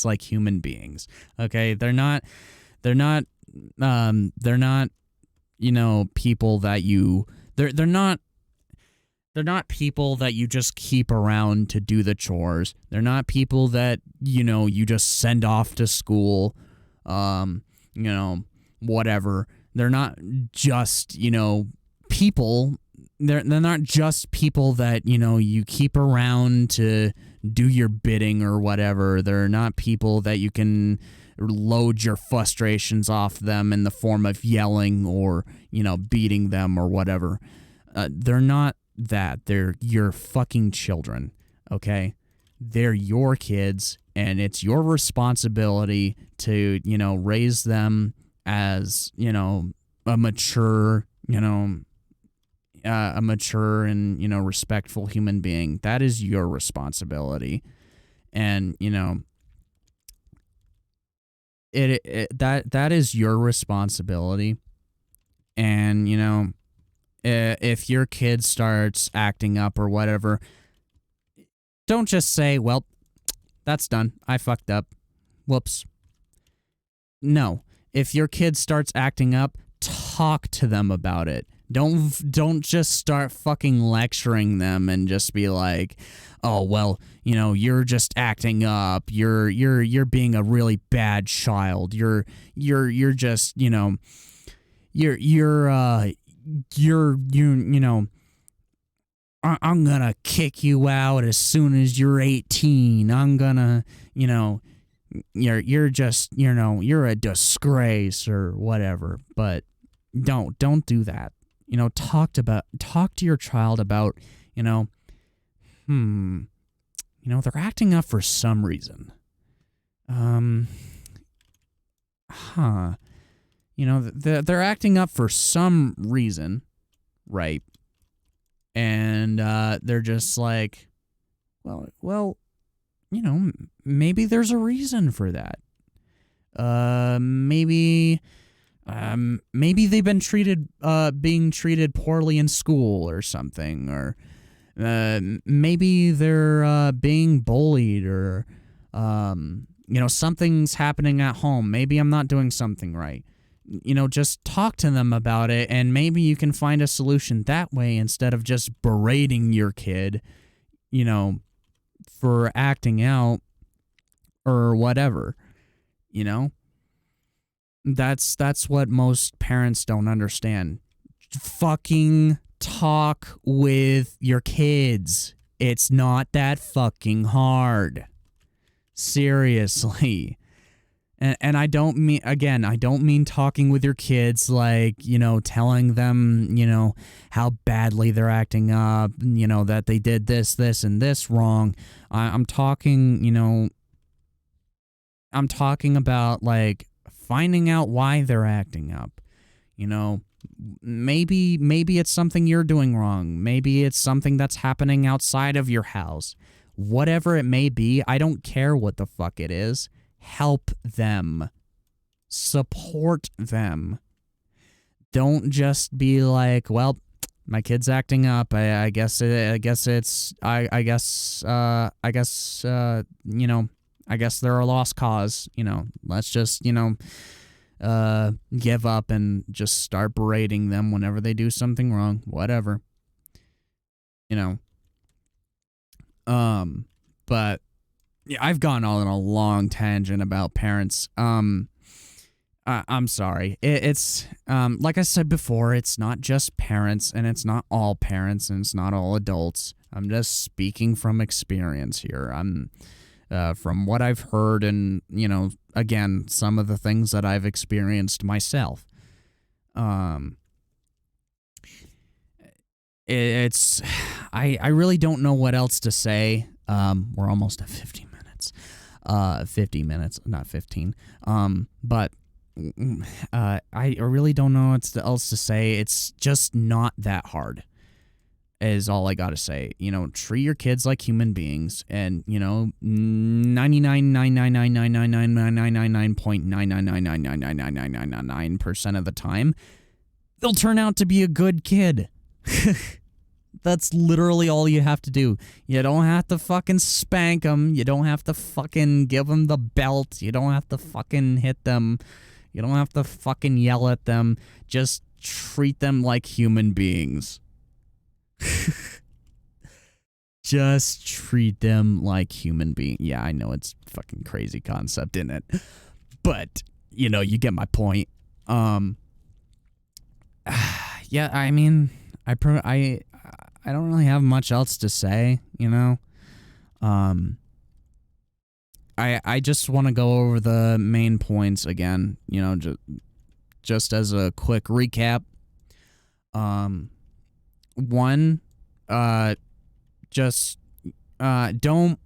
like human beings. Okay, they're not people that they're not people that you just keep around to do the chores. They're not people that you just send off to school, whatever. They're not just people. They're not just people that, you keep around to do your bidding or whatever. They're not people that you can load your frustrations off them in the form of yelling or, beating them or whatever. They're not that. They're your fucking children, okay? They're your kids, and it's your responsibility to, raise them as, a mature, and respectful human being. That is your responsibility. And that is your responsibility. And if your kid starts acting up or whatever, don't just say, well, that's done. I fucked up. Whoops. No. If your kid starts acting up, talk to them about it. Don't just start fucking lecturing them and just be like, "Oh, well, you're just acting up. You're being a really bad child. You're just, I'm gonna kick you out as soon as you're 18. I'm gonna, you're just, you're a disgrace or whatever." But don't do that. Talk to your child about, they're acting up for some reason. They're acting up for some reason, right? And they're just like, well, maybe there's a reason for that. Maybe they've been being treated poorly in school or something, or maybe they're being bullied, or something's happening at home. Maybe I'm not doing something right. Just talk to them about it, and maybe you can find a solution that way instead of just berating your kid, for acting out or whatever. That's what most parents don't understand. Fucking talk with your kids. It's not that fucking hard. Seriously. And I don't mean talking with your kids like, telling them, how badly they're acting up, that they did this, and this wrong. I'm talking about, like, finding out why they're acting up. Maybe it's something you're doing wrong. Maybe it's something that's happening outside of your house. Whatever it may be, I don't care what the fuck it is. Help them. Support them. Don't just be like, well, my kid's acting up. I guess they're a lost cause. Let's just, give up and just start berating them whenever they do something wrong. Whatever. But yeah, I've gone all in a long tangent about parents. I'm sorry. It's like I said before, it's not just parents, and it's not all parents, and it's not all adults. I'm just speaking from experience here. I'm from what I've heard, and again, some of the things that I've experienced myself. I really don't know what else to say. We're almost at 50 minutes. 50 minutes, not 15. But I really don't know what else to say. It's just not that hard, is all I gotta say. Treat your kids like human beings, and 99.999999999999999% of the time, they'll turn out to be a good kid. That's literally all you have to do. You don't have to fucking spank them. You don't have to fucking give them the belt. You don't have to fucking hit them. You don't have to fucking yell at them. Just treat them like human beings. Just treat them like human beings. Yeah, I know it's a fucking crazy concept, isn't it? But, you get my point. Yeah, I mean, I don't really have much else to say, I just want to go over the main points again, just as a quick recap. One, just don't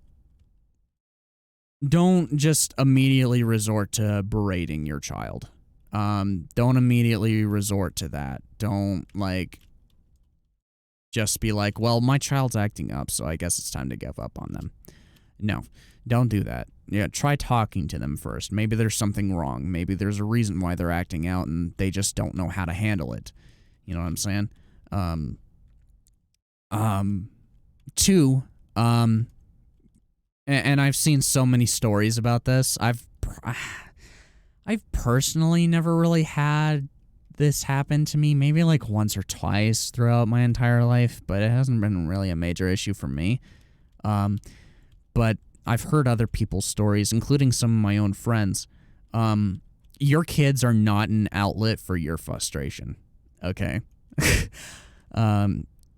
just immediately resort to berating your child. Don't immediately resort to that. Don't just be like, well, my child's acting up, so I guess it's time to give up on them. No, don't do that. Yeah, try talking to them first. Maybe there's something wrong. Maybe there's a reason why they're acting out and they just don't know how to handle it. You know what I'm saying? Um, Two, and I've seen so many stories about this. I've personally never really had this happen to me, maybe like once or twice throughout my entire life, but it hasn't been really a major issue for me. But I've heard other people's stories, including some of my own friends. Your kids are not an outlet for your frustration, okay?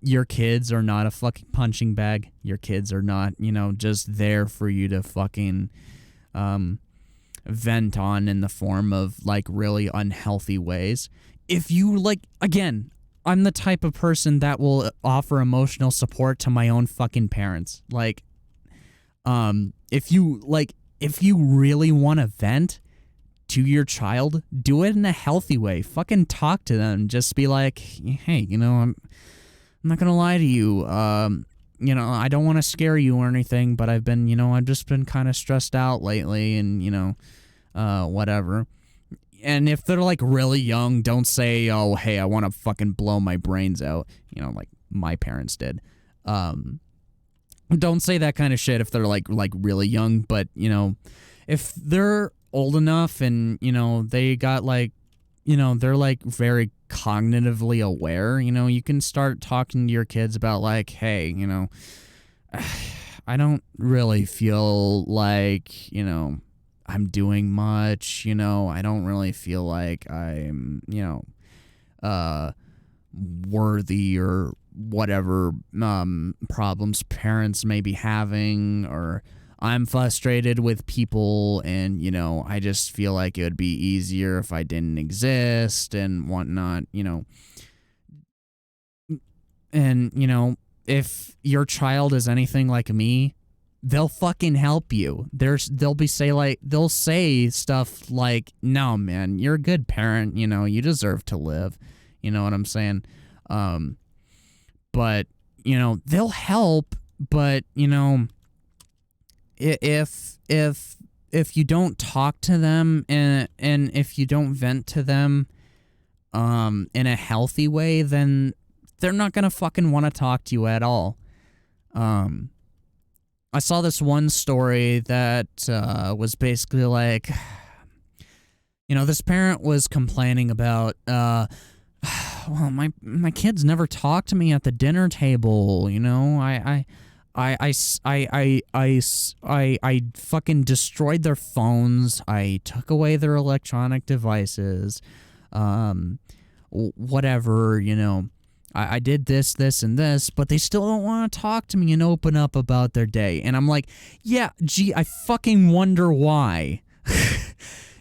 Your kids are not a fucking punching bag. Your kids are not, just there for you to fucking vent on in the form of, like, really unhealthy ways. If you, like, again, I'm the type of person that will offer emotional support to my own fucking parents. Like, if you really want to vent to your child, do it in a healthy way. Fucking talk to them. Just be like, hey, I'm not gonna lie to you. I don't want to scare you or anything, but I've just been kind of stressed out lately, and whatever. And if they're like really young, don't say, oh, hey, I want to fucking blow my brains out, like my parents did. Don't say that kind of shit if they're like really young, but if they're old enough and they got they're like very cognitively aware, you can start talking to your kids about like, hey, I don't really feel like I'm doing much, I don't really feel like I'm worthy or whatever problems parents may be having, or I'm frustrated with people and, I just feel like it would be easier if I didn't exist and whatnot, And, if your child is anything like me, they'll fucking help you. They'll say stuff like, no, man, you're a good parent, you deserve to live. You know what I'm saying? But, they'll help, but, if you don't talk to them and if you don't vent to them in a healthy way, then they're not gonna fucking want to talk to you at all. I saw this one story that was basically like, this parent was complaining about, well, my kids never talk to me at the dinner table. I fucking destroyed their phones. I took away their electronic devices. Whatever, I did this, and this, but they still don't want to talk to me and open up about their day. And I'm like, yeah, gee, I fucking wonder why.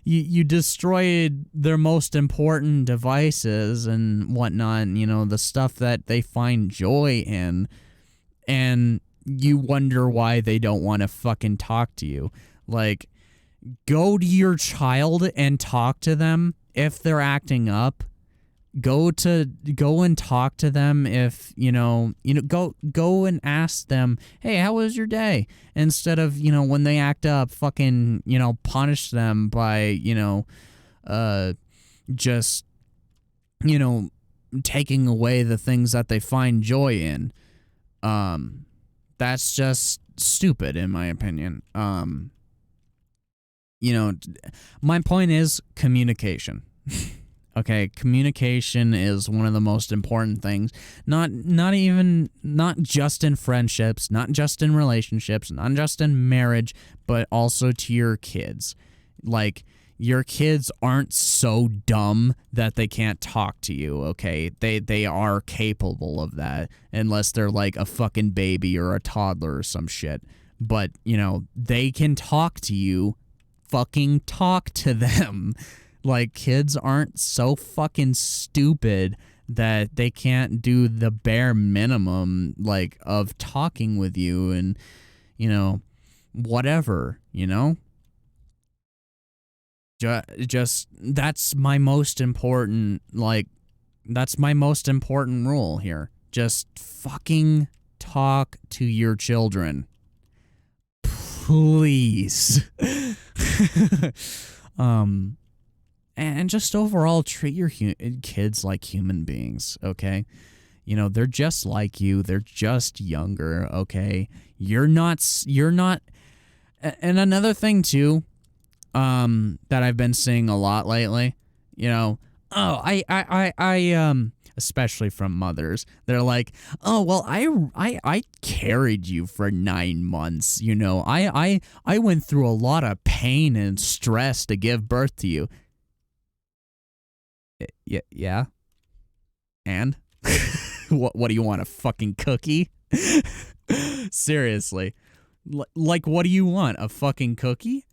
You destroyed their most important devices and whatnot, the stuff that they find joy in, and you wonder why they don't want to fucking talk to you. Like, go to your child and talk to them if they're acting up. Go and talk to them if, go and ask them, hey, how was your day? Instead of, when they act up, fucking, punish them by, just, taking away the things that they find joy in. That's just stupid, in my opinion. My point is communication. Okay, communication is one of the most important things. Not just in friendships, not just in relationships, not just in marriage, but also to your kids. Like, your kids aren't so dumb that they can't talk to you, okay? They are capable of that, unless they're like a fucking baby or a toddler or some shit. But, they can talk to you. Fucking talk to them. Like, kids aren't so fucking stupid that they can't do the bare minimum, like, of talking with you and, whatever, Just, that's my most important, that's my most important rule here. Just fucking talk to your children. Please. And just overall treat your kids like human beings, okay? You know, they're just like you. They're just younger, okay? You're not and another thing too, that I've been seeing a lot lately, you know, especially from mothers, they're like, oh well, I carried you for 9 months, you know, I went through a lot of pain and stress to give birth to you. Yeah, and what do you want, a fucking cookie? Seriously, like what do you want, a fucking cookie?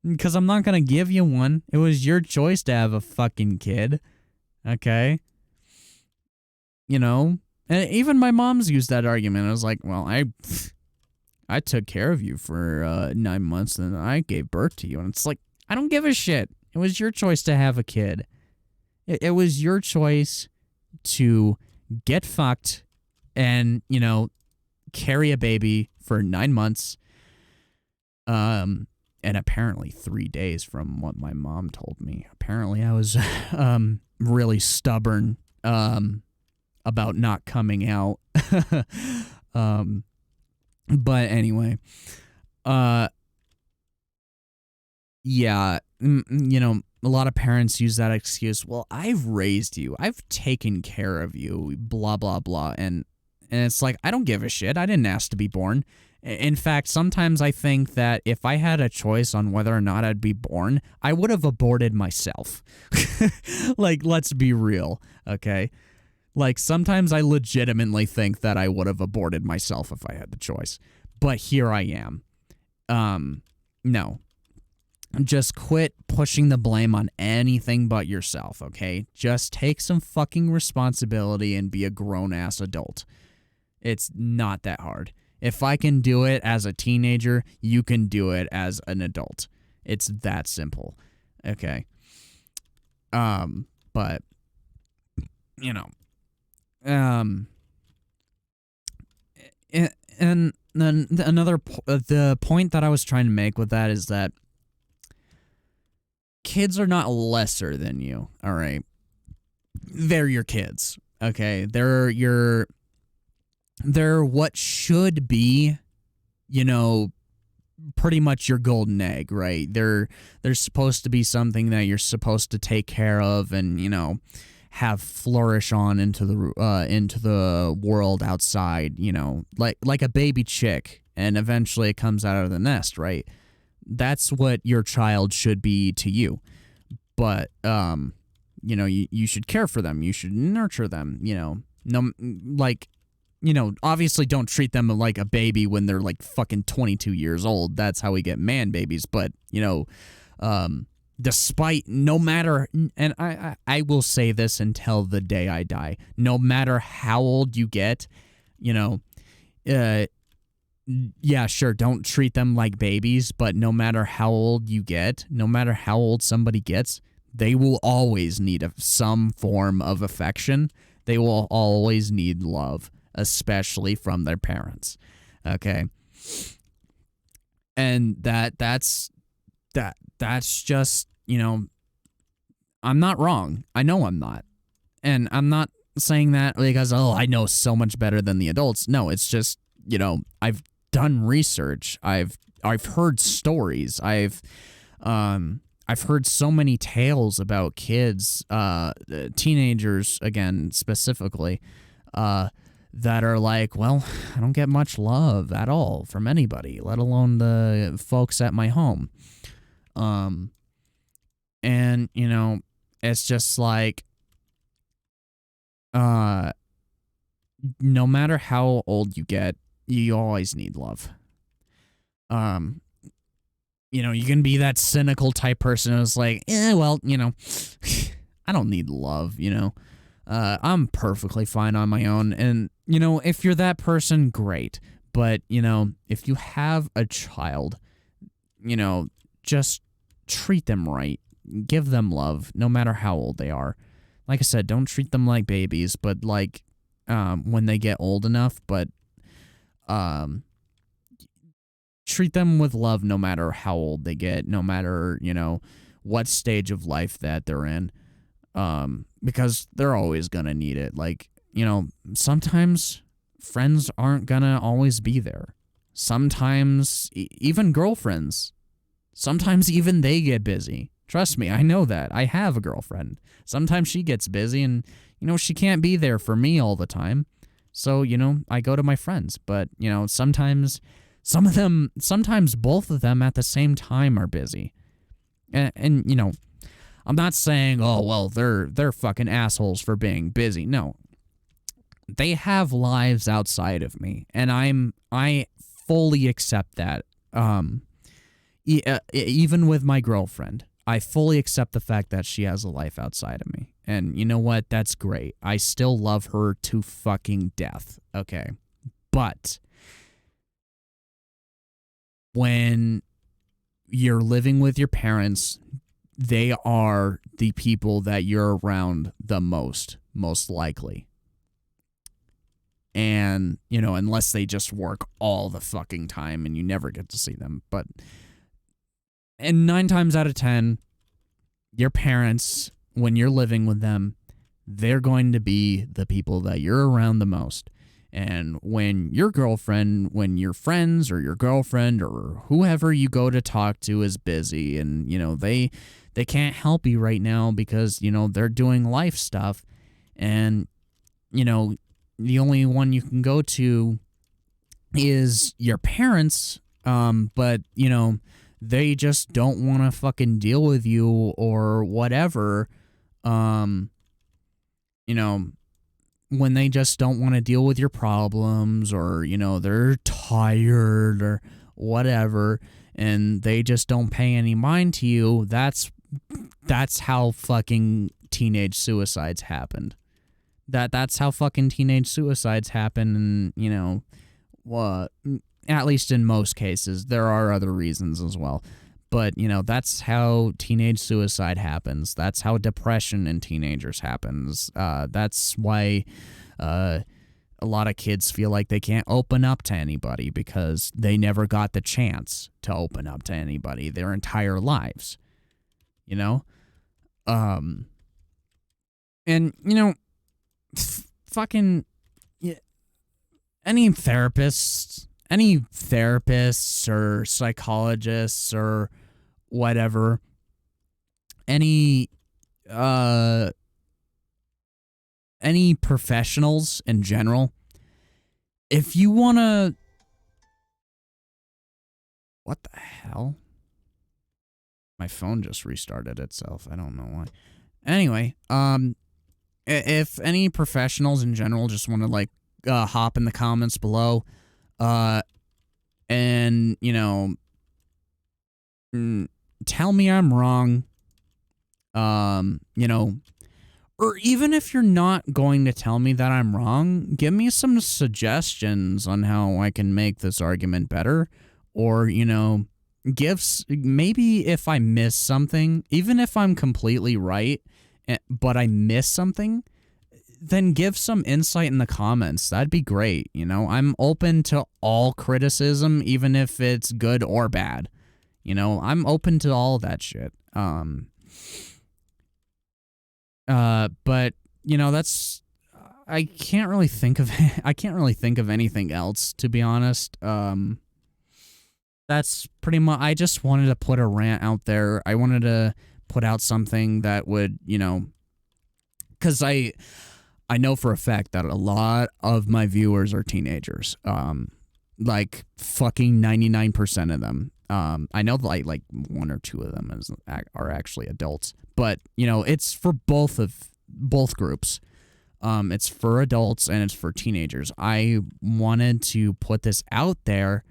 Because I'm not gonna give you one. It was your choice to have a fucking kid. Okay? You know? And even my mom's used that argument. I was like, well, I took care of you for 9 months and I gave birth to you. And it's like, I don't give a shit. It was your choice to have a kid. It was your choice to get fucked and, you know, carry a baby for 9 months. And apparently 3 days from what my mom told me. Apparently I was really stubborn about not coming out. But anyway, yeah, you know, a lot of parents use that excuse. Well, I've raised you. I've taken care of you, blah blah blah. And it's like, I don't give a shit. I didn't ask to be born. In fact, sometimes I think that if I had a choice on whether or not I'd be born, I would have aborted myself. Like, let's be real, okay? Like, sometimes I legitimately think that I would have aborted myself if I had the choice. But here I am. No. Just quit pushing the blame on anything but yourself, okay? Just take some fucking responsibility and be a grown-ass adult. It's not that hard. If I can do it as a teenager, you can do it as an adult. It's that simple. Okay. But you know, and then the point that I was trying to make with that is that kids are not lesser than you, all right? They're your kids, okay? They're what should be, you know, pretty much your golden egg, right? They're supposed to be something that you're supposed to take care of and, you know, have flourish on into the world outside, you know, like a baby chick, and eventually it comes out of the nest, right? That's what your child should be to you. But you know, you should care for them. You should nurture them, you know. No, like, you know, obviously don't treat them like a baby when they're like fucking 22 years old. That's how we get man babies. But, you know, despite, no matter, and I will say this until the day I die, no matter how old you get, you know, yeah, sure, don't treat them like babies, but no matter how old you get, no matter how old somebody gets, they will always need some form of affection. They will always need love, especially from their parents. Okay? And that's just, you know, I'm not wrong. I know I'm not. And I'm not saying that because, oh, I know so much better than the adults. No, it's just, you know, I've done research. I've heard stories. I've heard so many tales about kids, teenagers again specifically, that are like, well, I don't get much love at all from anybody, let alone the folks at my home. And, you know, it's just like, no matter how old you get, you always need love. You know, you can be that cynical type person who's like, well, you know, I don't need love, you know. I'm perfectly fine on my own. And, you know, if you're that person, great. But, you know, if you have a child, you know, just treat them right. Give them love, no matter how old they are. Like I said, don't treat them like babies, but like when they get old enough, but treat them with love no matter how old they get, no matter, you know, what stage of life that they're in. because they're always gonna need it. Like, sometimes friends aren't gonna always be there. Sometimes even girlfriends, sometimes even they get busy. Trust me, I know that. I have a girlfriend. Sometimes she gets busy and, she can't be there for me all the time. So, I go to my friends. But, sometimes sometimes both of them at the same time are busy. And I'm not saying, oh, well, they're fucking assholes for being busy. No. They have lives outside of me, and I fully accept that. Even with my girlfriend, I fully accept the fact that she has a life outside of me. And you know what? That's great. I still love her to fucking death. Okay. But when you're living with your parents, they are the people that you're around the most likely. And, unless they just work all the fucking time and you never get to see them. And 9 times out of 10, your parents, when you're living with them, they're going to be the people that you're around the most. And when your girlfriend, when your friends or your girlfriend or whoever you go to talk to is busy and, they can't help you right now because, they're doing life stuff and, the only one you can go to is your parents, but, they just don't want to fucking deal with you or whatever, when they just don't want to deal with your problems or, they're tired or whatever, and they just don't pay any mind to you, that's how fucking teenage suicides happened. That's how fucking teenage suicides happen, and, at least in most cases. There are other reasons as well. But, that's how teenage suicide happens. That's how depression in teenagers happens. That's why a lot of kids feel like they can't open up to anybody because they never got the chance to open up to anybody their entire lives. And, fucking any therapists or psychologists or whatever, any professionals in general, if you want to... What the hell? My phone just restarted itself. I don't know why. Anyway, if any professionals in general just want to hop in the comments below, and tell me I'm wrong, or even if you're not going to tell me that I'm wrong, give me some suggestions on how I can make this argument better, or maybe if I miss something, even if I'm completely right, but I miss something, then give some insight in the comments. That'd be great. I'm open to all criticism, even if it's good or bad. I'm open to all that shit. But that's... I can't really think of anything else, to be honest. That's pretty much... I just wanted to put a rant out there. I wanted to put out something that would, because I know for a fact that a lot of my viewers are teenagers. Like fucking 99% of them. I know like 1 or 2 of them are actually adults, but it's for both groups. It's for adults and it's for teenagers. I wanted to put this out there,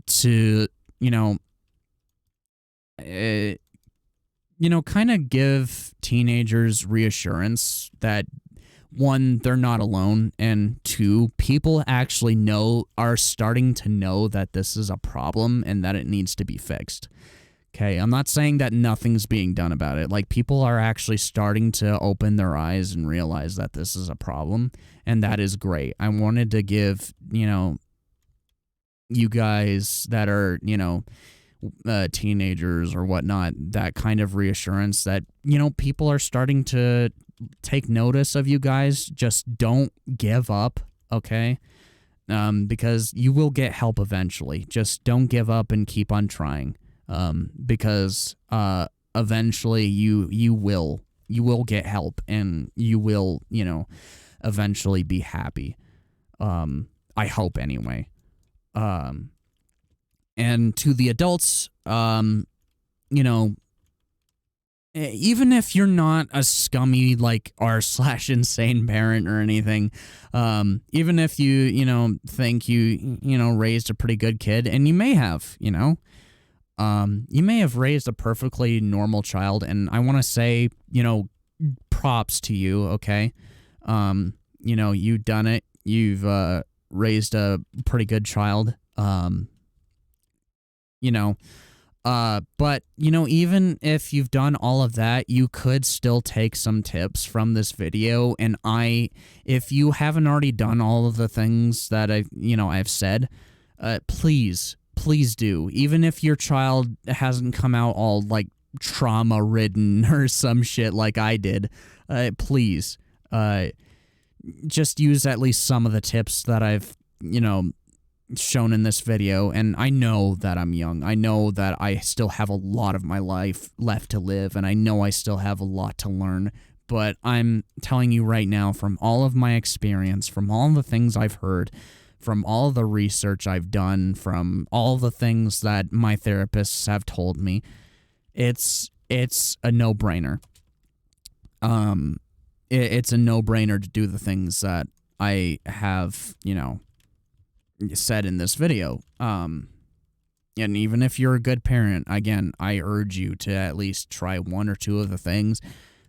to kind of give teenagers reassurance that, 1, they're not alone, and 2, people actually are starting to know that this is a problem and that it needs to be fixed. Okay, I'm not saying that nothing's being done about it. Like, people are actually starting to open their eyes and realize that this is a problem, and that is great. I wanted to give, you guys that are, teenagers or whatnot, that kind of reassurance that, people are starting to take notice of you guys. Just don't give up, okay? Because you will get help eventually. Just don't give up and keep on trying, because eventually you will get help, and you will, eventually be happy. I hope anyway. And to the adults, even if you're not a scummy like r/insane parent or anything, even if you think you raised a pretty good kid, and you may have, you may have raised a perfectly normal child, and I want to say, props to you, okay? You've done it. You've raised a pretty good child. But even if you've done all of that, you could still take some tips from this video. And if you haven't already done all of the things that I've said, please do. Even if your child hasn't come out all like trauma ridden or some shit like I did, please, just use at least some of the tips that I've, shown in this video. And I know that I'm young. I know that I still have a lot of my life left to live, and I know I still have a lot to learn. But I'm telling you right now, from all of my experience, from all the things I've heard, from all the research I've done, from all the things that my therapists have told me, it's a no-brainer. It's a no-brainer to do the things that I have, said in this video. And even if you're a good parent, again, I urge you to at least try one or two of the things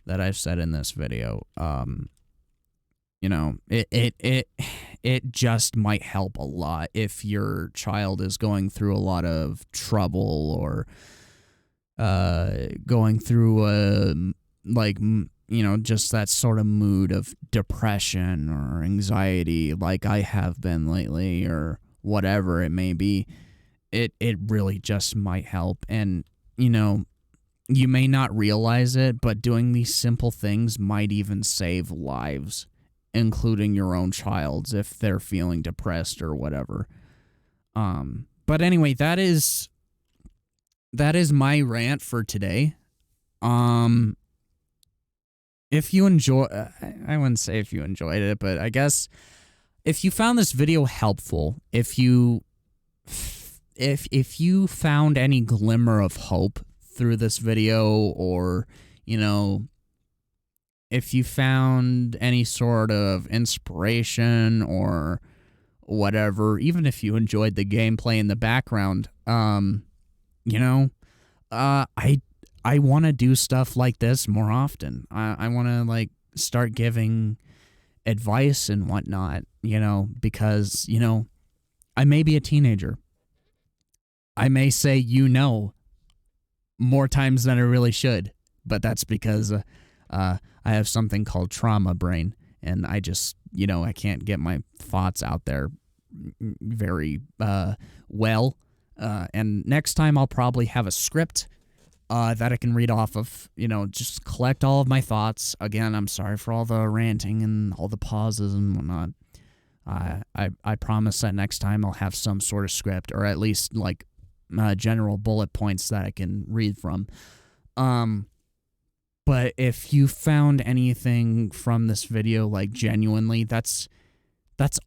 that I've said in this video. It just might help a lot if your child is going through a lot of trouble, or going through just that sort of mood of depression or anxiety like I have been lately, or whatever it may be. It really just might help. And, you may not realize it, but doing these simple things might even save lives, including your own child's, if they're feeling depressed or whatever. But anyway, that is my rant for today. If you enjoy, I wouldn't say if you enjoyed it, but I guess if you found this video helpful, if you found any glimmer of hope through this video, or, if you found any sort of inspiration or whatever, even if you enjoyed the gameplay in the background, I want to do stuff like this more often. I want to start giving advice and whatnot, because, I may be a teenager. I may say, more times than I really should, but that's because I have something called trauma brain, and I just, I can't get my thoughts out there very well. And next time I'll probably have a script that I can read off of, just collect all of my thoughts. Again, I'm sorry for all the ranting and all the pauses and whatnot. I promise that next time I'll have some sort of script, or at least general bullet points that I can read from. But if you found anything from this video, genuinely, that's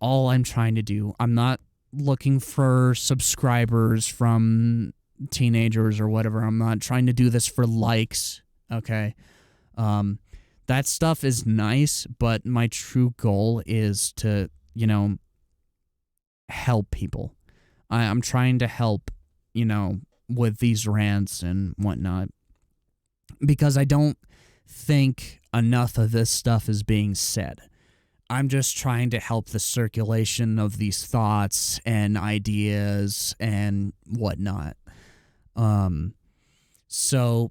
all I'm trying to do. I'm not looking for subscribers from teenagers or whatever. I'm not trying to do this for likes, okay? That stuff is nice, but my true goal is to, help people. I'm trying to help, with these rants and whatnot, because I don't think enough of this stuff is being said. I'm just trying to help the circulation of these thoughts and ideas and whatnot. So,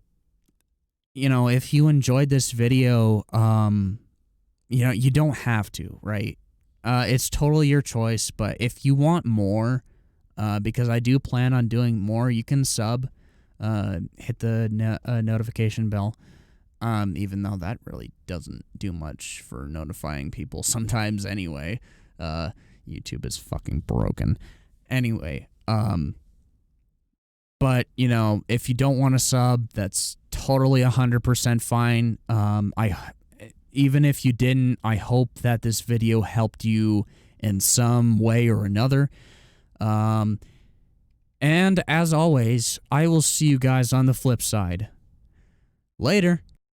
if you enjoyed this video, you don't have to, right? It's totally your choice, but if you want more, because I do plan on doing more. You can sub, hit the notification bell, even though that really doesn't do much for notifying people sometimes anyway. YouTube is fucking broken. Anyway, but, you know, if you don't want to sub, that's totally 100% fine. Even if you didn't, I hope that this video helped you in some way or another. And as always, I will see you guys on the flip side. Later.